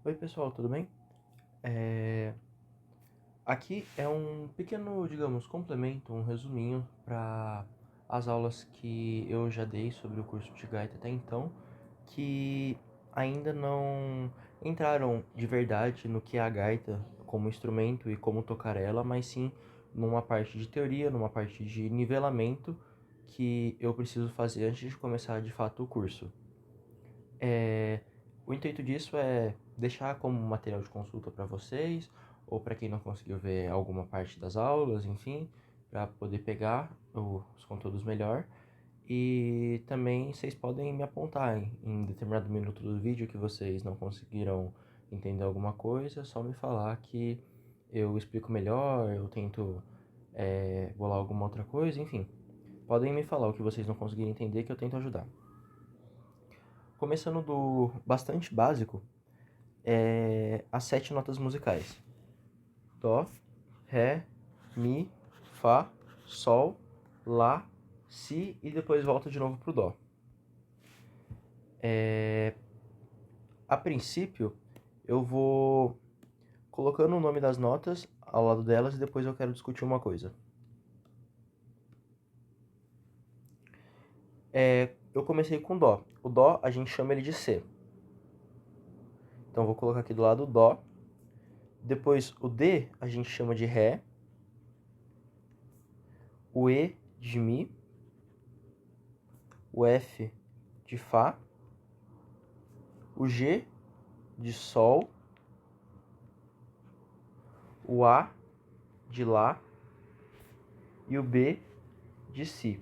Oi pessoal, tudo bem? Aqui é um pequeno, digamos, complemento, um resuminho para as aulas que eu já dei sobre o curso de gaita até então, que ainda não entraram de verdade no que é a gaita como instrumento e como tocar ela, mas sim numa parte de teoria, numa parte de nivelamento que eu preciso fazer antes de começar de fato o curso. O intuito disso é deixar como material de consulta para vocês, ou para quem não conseguiu ver alguma parte das aulas, enfim, para poder pegar os conteúdos melhor. E também vocês podem me apontar em determinado minuto do vídeo que vocês não conseguiram entender alguma coisa, é só me falar que eu explico melhor, eu tento bolar alguma outra coisa, enfim. Podem me falar o que vocês não conseguirem entender que eu tento ajudar. Começando do bastante básico, as 7 notas musicais: Dó, Ré, Mi, Fá, Sol, Lá, Si e depois volta de novo pro Dó. A princípio, eu vou colocando o nome das notas ao lado delas e depois eu quero discutir uma coisa. Eu comecei com Dó. O Dó a gente chama ele de C. Então eu vou colocar aqui do lado o Dó. Depois o D a gente chama de Ré. O E de Mi. O F de Fá. O G de Sol. O A de Lá e o B de Si.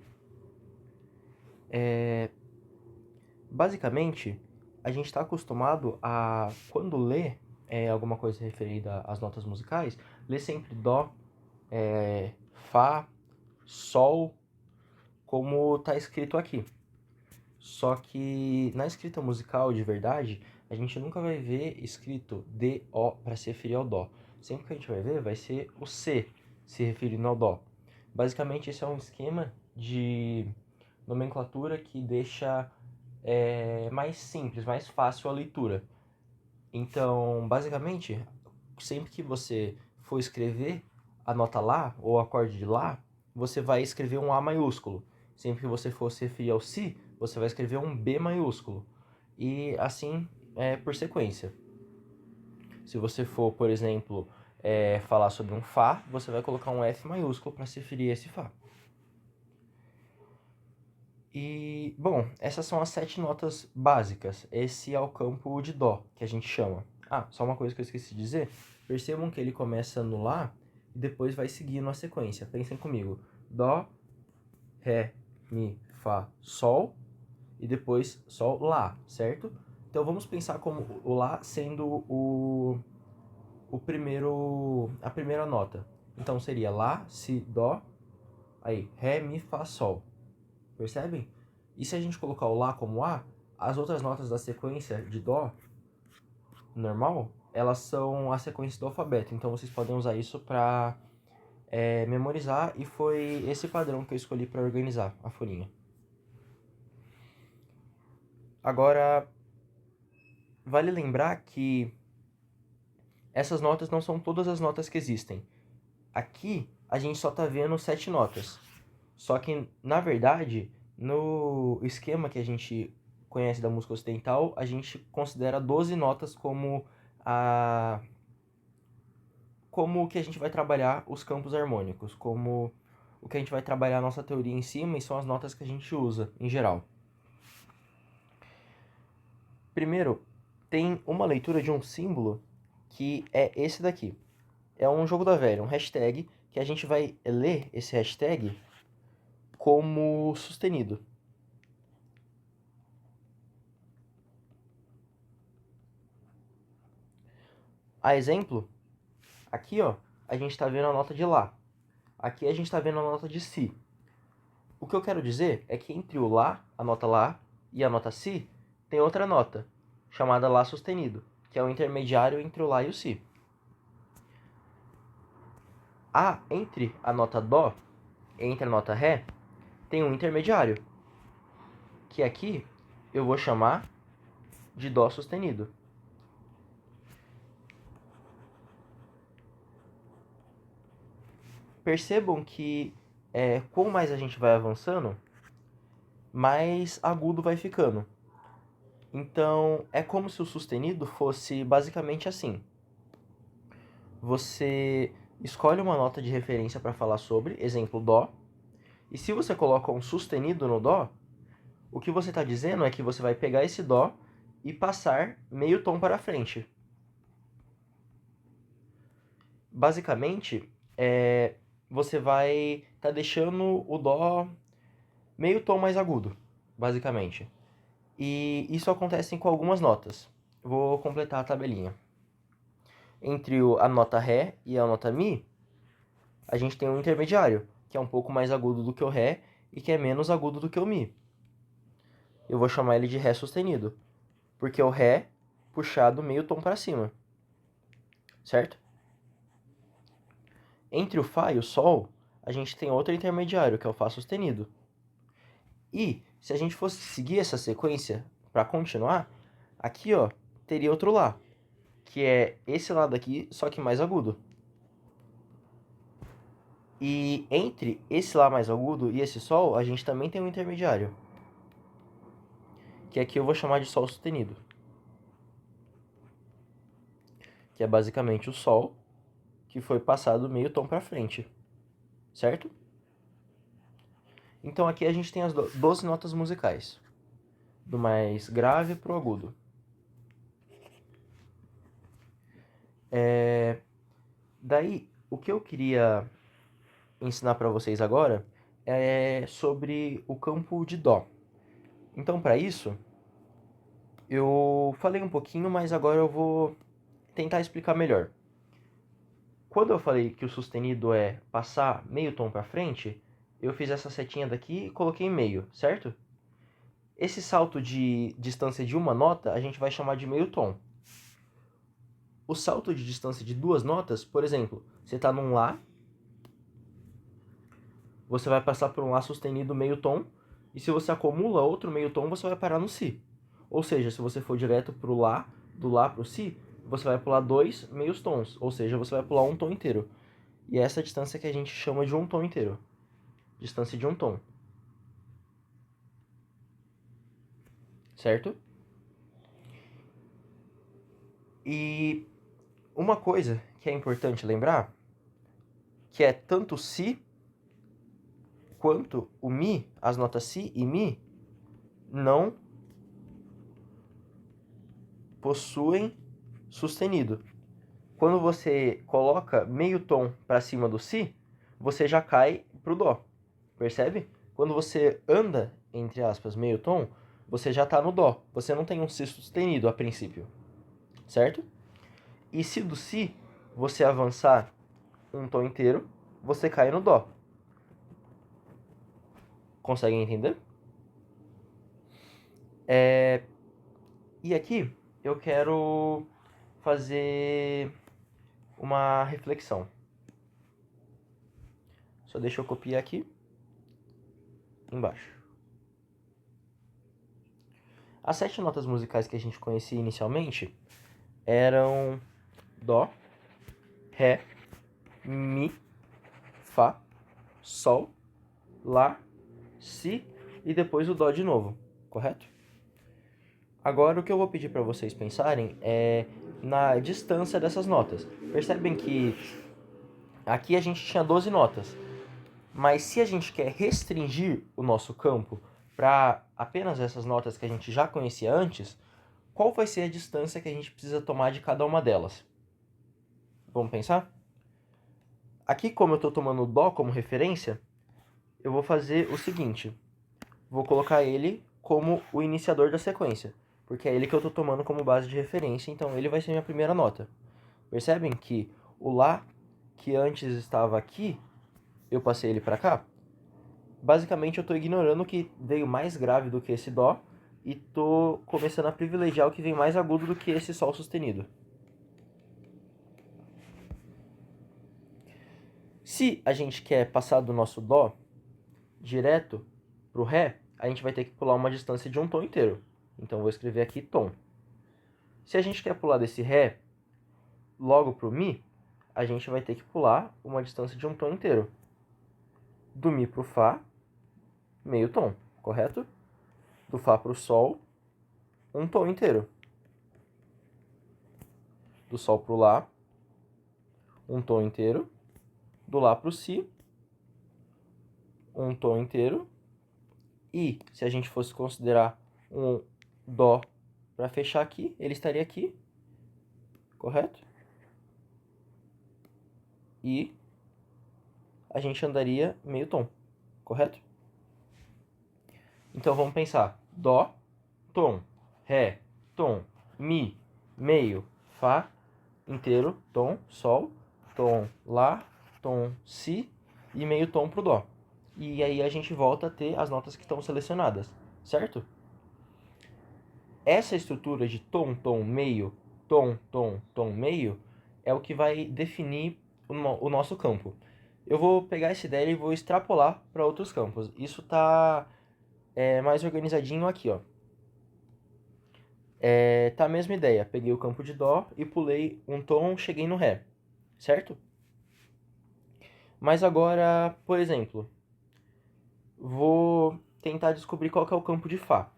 Basicamente, a gente está acostumado a, quando lê alguma coisa referida às notas musicais, lê sempre Dó, Fá, Sol, como está escrito aqui. Só que na escrita musical de verdade, a gente nunca vai ver escrito D-O para se referir ao Dó. Sempre que a gente vai ver, vai ser o C se referindo ao Dó. Basicamente, esse é um esquema de nomenclatura que deixa mais simples, mais fácil a leitura. Então, basicamente, sempre que você for escrever a nota Lá ou o acorde de Lá, você vai escrever um A maiúsculo. Sempre que você for se referir ao Si, você vai escrever um B maiúsculo. E assim por sequência. Se você for, por exemplo, falar sobre um Fá, você vai colocar um F maiúsculo para se referir a esse Fá. E, bom, essas são as 7 notas básicas. Esse é o campo de Dó, que a gente chama. Ah, só uma coisa que eu esqueci de dizer. Percebam que ele começa no Lá e depois vai seguindo a sequência. Pensem comigo. Dó, Ré, Mi, Fá, Sol e depois Sol, Lá, certo? Então vamos pensar como o Lá sendo a primeira nota. Então seria Lá, Si, Dó, aí Ré, Mi, Fá, Sol. Percebem? E se a gente colocar o Lá como A, as outras notas da sequência de Dó normal, elas são a sequência do alfabeto. Então vocês podem usar isso para memorizar, e foi esse padrão que eu escolhi para organizar a folhinha. Agora, vale lembrar que essas notas não são todas as notas que existem. Aqui a gente só está vendo 7 notas. Só que, na verdade, no esquema que a gente conhece da música ocidental, a gente considera 12 notas como o que a gente vai trabalhar os campos harmônicos, como o que a gente vai trabalhar a nossa teoria em cima, e são as notas que a gente usa em geral. Primeiro, tem uma leitura de um símbolo que é esse daqui. É um jogo da velha, um hashtag, que a gente vai ler esse hashtag como sustenido. A exemplo, aqui ó, a gente está vendo a nota de Lá. Aqui a gente está vendo a nota de Si. O que eu quero dizer é que entre o Lá, a nota Lá, e a nota Si, tem outra nota, chamada Lá sustenido, que é o intermediário entre o Lá e o Si. Entre a nota Dó e entre a nota Ré, tem um intermediário, que aqui eu vou chamar de Dó sustenido. percebam que quanto mais a gente vai avançando, mais agudo vai ficando. Então, é como se o sustenido fosse basicamente assim. Você escolhe uma nota de referência para falar sobre, exemplo, Dó. E se você coloca um sustenido no Dó, o que você está dizendo é que você vai pegar esse Dó e passar meio tom para frente. Basicamente, você vai estar deixando o Dó meio tom mais agudo, basicamente. E isso acontece com algumas notas. Vou completar a tabelinha. Entre a nota Ré e a nota Mi, a gente tem um intermediário, que é um pouco mais agudo do que o Ré e que é menos agudo do que o Mi. Eu vou chamar ele de Ré sustenido, porque o Ré puxado meio tom para cima, certo? Entre o Fá e o Sol, a gente tem outro intermediário, que é o Fá sustenido. E, se a gente fosse seguir essa sequência para continuar, aqui ó, teria outro Lá, que é esse Lá daqui, só que mais agudo. E entre esse Lá mais agudo e esse Sol, a gente também tem um intermediário, que aqui eu vou chamar de Sol sustenido, que é basicamente o Sol que foi passado meio tom para frente, certo? Então aqui a gente tem as 12 notas musicais, do mais grave pro agudo. Daí, o que eu queria ensinar para vocês agora é sobre o campo de Dó. Então, para isso, eu falei um pouquinho, mas agora eu vou tentar explicar melhor. Quando eu falei que o sustenido é passar meio tom para frente, eu fiz essa setinha daqui e coloquei meio, certo? Esse salto de distância de uma nota a gente vai chamar de meio tom. O salto de distância de duas notas, por exemplo, você está num Lá, você vai passar por um Lá sustenido meio tom, e se você acumula outro meio tom, você vai parar no Si. Ou seja, se você for direto pro Lá, do Lá pro Si, você vai pular 2 meios tons, ou seja, você vai pular um tom inteiro. E é essa distância que a gente chama de um tom inteiro. Distância de um tom. Certo? E uma coisa que é importante lembrar, que é tanto Si quanto o Mi, as notas Si e Mi, não possuem sustenido. Quando você coloca meio tom para cima do Si, você já cai pro Dó. Percebe? Quando você anda, entre aspas, meio tom, você já está no Dó. Você não tem um Si sustenido a princípio. Certo? E se do Si você avançar um tom inteiro, você cai no Dó. Conseguem entender? E aqui eu quero fazer uma reflexão. Só deixa eu copiar aqui embaixo. As 7 notas musicais que a gente conhecia inicialmente eram Dó, Ré, Mi, Fá, Sol, Lá, Si e depois o Dó de novo, correto? Agora o que eu vou pedir para vocês pensarem é na distância dessas notas. Percebem que aqui a gente tinha 12 notas, mas se a gente quer restringir o nosso campo para apenas essas notas que a gente já conhecia antes, qual vai ser a distância que a gente precisa tomar de cada uma delas? Vamos pensar? Aqui, como eu estou tomando o Dó como referência, eu vou fazer o seguinte. Vou colocar ele como o iniciador da sequência, porque é ele que eu estou tomando como base de referência, então ele vai ser minha primeira nota. Percebem que o Lá, que antes estava aqui, eu passei ele para cá? Basicamente eu estou ignorando o que veio mais grave do que esse Dó e estou começando a privilegiar o que vem mais agudo do que esse Sol sustenido. Se a gente quer passar do nosso Dó direto pro Ré, a gente vai ter que pular uma distância de um tom inteiro. Então eu vou escrever aqui tom. Se a gente quer pular desse Ré logo pro Mi, a gente vai ter que pular uma distância de um tom inteiro. Do Mi pro Fá, meio tom, correto? Do Fá pro Sol, um tom inteiro. Do Sol pro Lá, um tom inteiro. Do Lá pro Si, um tom inteiro. E se a gente fosse considerar um Dó para fechar aqui, ele estaria aqui, correto? E a gente andaria meio tom, correto? Então vamos pensar: Dó, tom, Ré, tom, Mi, meio, Fá, inteiro, tom, Sol, tom, Lá, tom, Si e meio tom pro Dó. E aí a gente volta a ter as notas que estão selecionadas, certo? Essa estrutura de tom, tom, meio, tom, tom, tom, meio é o que vai definir o nosso campo. Eu vou pegar essa ideia e vou extrapolar para outros campos. Isso tá mais organizadinho aqui, ó. Tá a mesma ideia. Peguei o campo de Dó e pulei um tom, cheguei no Ré, certo? Mas agora, por exemplo, vou tentar descobrir qual que é o campo de Fá.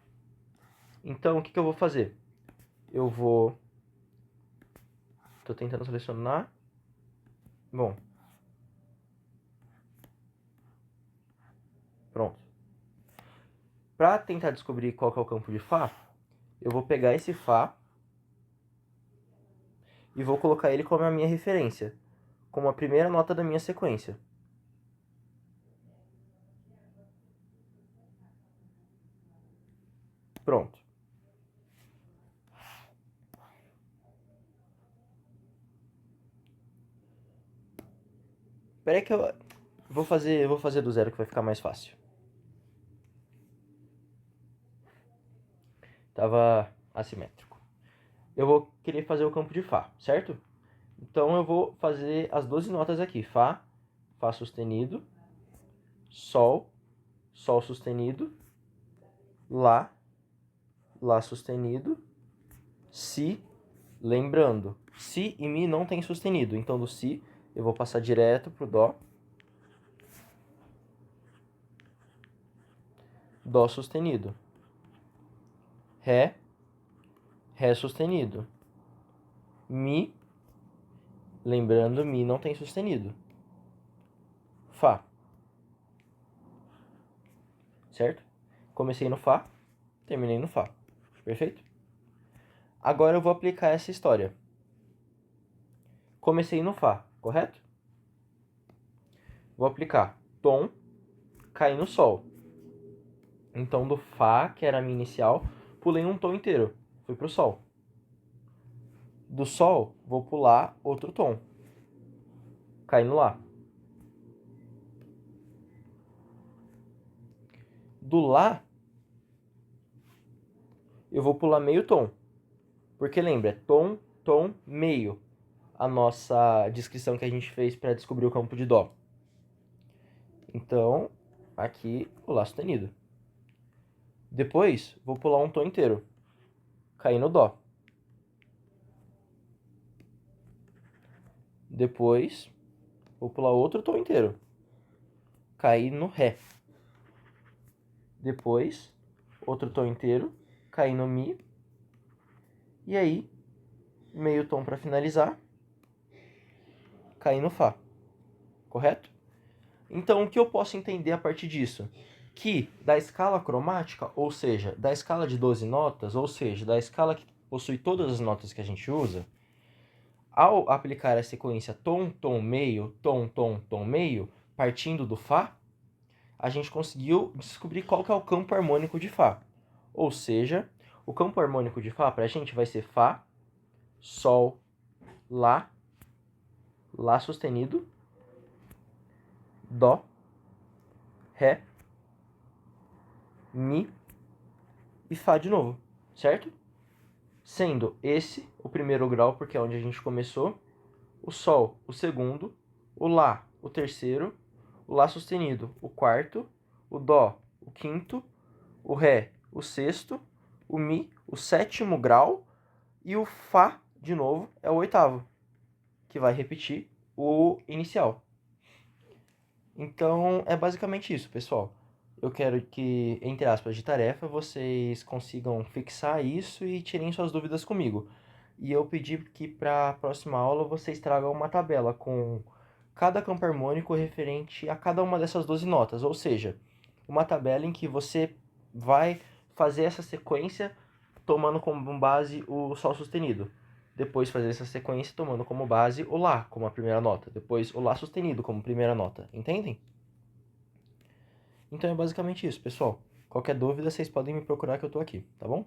Então, o que eu vou fazer? Eu vou... Tô tentando selecionar. Bom. Pronto. Para tentar descobrir qual que é o campo de Fá, eu vou pegar esse Fá e vou colocar ele como a minha referência, como a primeira nota da minha sequência. Pronto. Espera aí que eu vou fazer do zero que vai ficar mais fácil. Tava assimétrico. Eu vou querer fazer o campo de Fá, certo? Então eu vou fazer as 12 notas aqui: Fá, Fá sustenido, Sol, Sol sustenido, Lá, Lá sustenido, Si. Lembrando, Si e Mi não tem sustenido, então do Si eu vou passar direto pro Dó. Dó sustenido. Ré, Ré sustenido. Mi, lembrando, Mi não tem sustenido. Fá. Certo? Comecei no Fá, terminei no Fá. Perfeito? Agora eu vou aplicar essa história. Comecei no Fá, correto? Vou aplicar tom, caí no Sol. Então do Fá, que era a minha inicial, pulei um tom inteiro. Fui pro Sol. Do Sol, vou pular outro tom. Caí no Lá. Do Lá, eu vou pular meio tom. Porque lembra, é tom, tom, meio. A nossa descrição que a gente fez para descobrir o campo de Dó. Então, aqui o Lá sustenido. Depois, vou pular um tom inteiro. Cair no Dó. Depois, vou pular outro tom inteiro. Cair no Ré. Depois, outro tom inteiro. Cair no Mi. E aí, meio tom para finalizar. Cair no Fá. Correto? Então, o que eu posso entender a partir disso? Que da escala cromática, ou seja, da escala de 12 notas, ou seja, da escala que possui todas as notas que a gente usa, ao aplicar a sequência tom, tom, meio, tom, tom, tom, meio, partindo do Fá, a gente conseguiu descobrir qual que é o campo harmônico de Fá. Ou seja, o campo harmônico de Fá para a gente vai ser Fá, Sol, Lá, Lá sustenido, Dó, Ré, Mi e Fá de novo, certo? Sendo esse o primeiro grau, porque é onde a gente começou, o Sol, o segundo, o Lá, o terceiro, o Lá sustenido, o quarto, o Dó, o quinto, o Ré, o sexto, o Mi, o sétimo grau, e o Fá, de novo, é o oitavo, que vai repetir o inicial. Então, é basicamente isso, pessoal. Eu quero que, entre aspas, de tarefa, vocês consigam fixar isso e tirem suas dúvidas comigo. E eu pedi que para a próxima aula vocês tragam uma tabela com cada campo harmônico referente a cada uma dessas 12 notas, ou seja, uma tabela em que você vai fazer essa sequência tomando como base o Sol sustenido. Depois fazer essa sequência tomando como base o Lá como a primeira nota. Depois o Lá sustenido como primeira nota. Entendem? Então é basicamente isso, pessoal. Qualquer dúvida, vocês podem me procurar que eu tô aqui, tá bom?